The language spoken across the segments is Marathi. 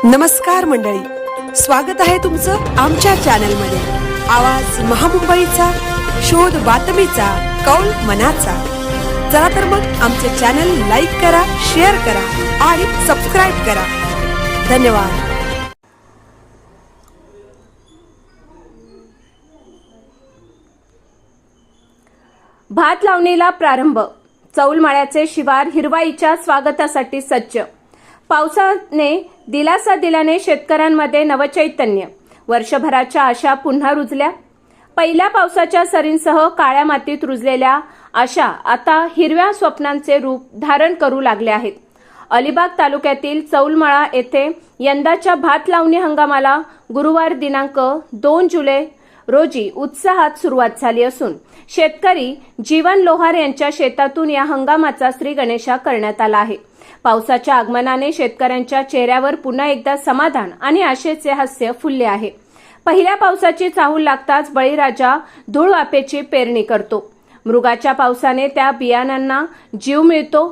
नमस्कार मंडळी, स्वागत आहे तुमचं आमच्या चॅनलमध्ये। आवाज महामुंबईचा, शोध बातमीचा, कौल मनाचा। चला तर मग आमचे चॅनल लाईक करा, शेअर करा आणि सबस्क्राइब करा। धन्यवाद। भात लावणीला प्रारंभ। चौलमाळ्याचे शिवार हिरवाईच्या स्वागतासाठी सज्ज। पावसाने दिलासा दिल्याने शेतकऱ्यांमध्ये नवचैतन्य। वर्षभराच्या आशा पुन्हा रुजल्या। पहिल्या पावसाच्या सरींसह काळ्या मातीत रुजलेल्या आशा आता हिरव्या स्वप्नांचे रूप धारण करू लागल्या आहेत। अलिबाग तालुक्यातील चौलमाळा येथे यंदाच्या भात लावणी हंगामाला गुरुवार दिनांक 2 जुलै रोजी उत्साहात सुरुवात झाली असून शेतकरी जीवन लोहार यांच्या शेतातून या हंगामाचा श्री गणेशा करण्यात आला आहे। पावसाच्या आगमनाने शेतकऱ्यांच्या चेहऱ्यावर पुन्हा एकदा समाधान आणि आशेचे हास्य फुलले आहे। पहिल्या पावसाची चाहूल लागताच बळीराजा धूळवापेची पेरणी करतो। मृगाच्या पावसाने त्या बियाणांना जीव मिळतो।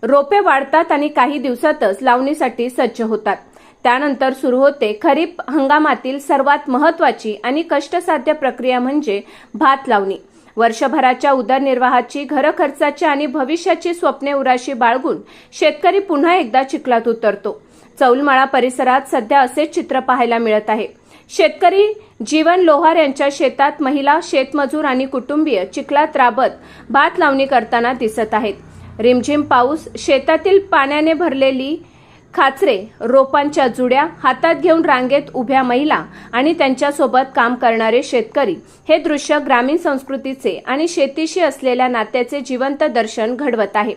रोपे वाढतात आणि काही दिवसातच लावणीसाठी सज्ज होतात। त्यानंतर सुरू होते खरीप हंगामातील सर्वात महत्त्वाची आणि कष्टसाध्य प्रक्रिया म्हणजे भात लावणी। वर्षभराच्या उदरनिर्वाहाची, घरखर्चाची आणि भविष्याची स्वप्ने उराशी बाळगून शेतकरी पुन्हा एकदा चिखलात उतरतो। चौलमाळा परिसरात सध्या असेच चित्र पाहायला मिळत आहे। शेतकरी जीवन लोहार यांच्या शेतात महिला, शेतमजूर आणि कुटुंबीय चिखलात राबत भात लावणी करताना दिसत आहेत। रिमझिम पाऊस, शेतातील पाण्याने भरलेली खाचरे, रोपांच्या जुड्या हातात घेऊन रांगेत उभ्या महिला आणि त्यांच्यासोबत काम करणारे शेतकरी हे दृश्य ग्रामीण संस्कृतीचे आणि शेतीशी असलेल्या नात्याचे जिवंत दर्शन घडवत आहे।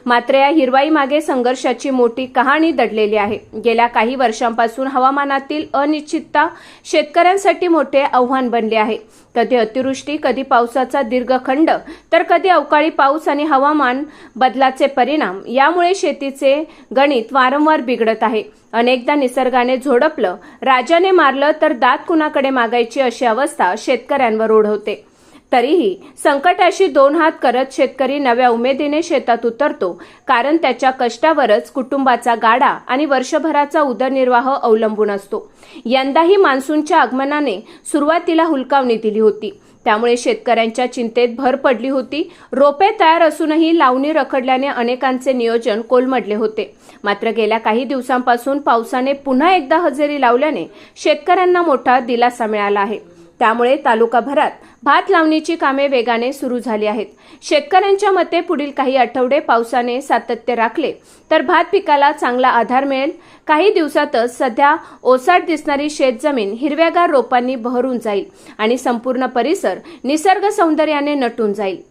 मात्र या हिरवाई मागे संघर्षाची मोठी कहाणी दडलेली आहे। गेल्या काही वर्षांपासून हवामानातील अनिश्चितता शेतकऱ्यांसाठी मोठे आव्हान बनले आहे। कधी अतिवृष्टी, कधी पावसाचा दीर्घ खंड, तर कधी अवकाळी पाऊस आणि हवामान बदलाचे परिणाम यामुळे शेतीचे गणित वारंवार बिघडत आहे। अनेकदा निसर्गाने झोडपलं, राजाने मारलं तर दात कुणाकडे मागायची अशी अवस्था शेतकऱ्यांवर ओढवते। तरीही संकटाशी दोन हात करत शेतकरी नव्या उमेदीने शेतात उतरतो, कारण त्याच्या कष्टावरच कुटुंबाचा गाडा आणि वर्षभराचा उदरनिर्वाह अवलंबून असतो। यंदाही मान्सूनच्या आगमनाने सुरुवातीला हुलकावणी दिली होती, त्यामुळे शेतकऱ्यांच्या चिंतेत भर पडली होती। रोपे तयार असूनही लावणी रखडल्याने अनेकांचे नियोजन कोलमडले होते। मात्र गेल्या काही दिवसांपासून पावसाने पुन्हा एकदा हजेरी लावल्याने शेतकऱ्यांना मोठा दिलासा मिळाला आहे। त्यामुळे तालुकाभरात भात लावणीची कामे वेगाने सुरू झाली आहेत। शेतकऱ्यांच्या मते पुढील काही आठवडे पावसाने सातत्य राखले तर भात पिकाला चांगला आधार मिळेल। काही दिवसातच सध्या ओसाड दिसणारी शेतजमीन हिरव्यागार रोपांनी बहरून जाईल आणि संपूर्ण परिसर निसर्ग सौंदर्याने नटून जाईल।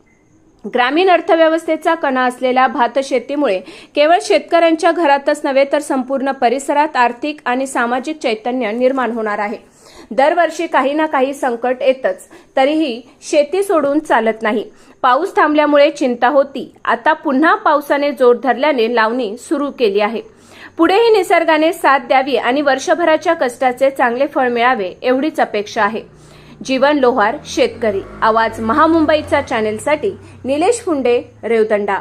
ग्रामीण अर्थव्यवस्थेचा कणा असलेल्या भात शेतीमुळे केवळ शेतकऱ्यांच्या घरातच नव्हे तर संपूर्ण परिसरात आर्थिक आणि सामाजिक चैतन्य निर्माण होणार आहे। दरवर्षी काही ना काही संकट येतच, तरीही शेती सोडून चालत नाही। पाऊस थांबल्यामुळे चिंता होती, आता पुन्हा पावसाने जोर धरल्याने लावणी सुरू केली आहे। पुढेही निसर्गाने साथ द्यावी आणि वर्षभराच्या कष्टाचे चांगले फळ मिळावे एवढीच अपेक्षा आहे। जीवन लोहार, शेतकरी। आवाज महामुंबईचा चॅनेलसाठी निलेश फुंडे, रेवदंडा।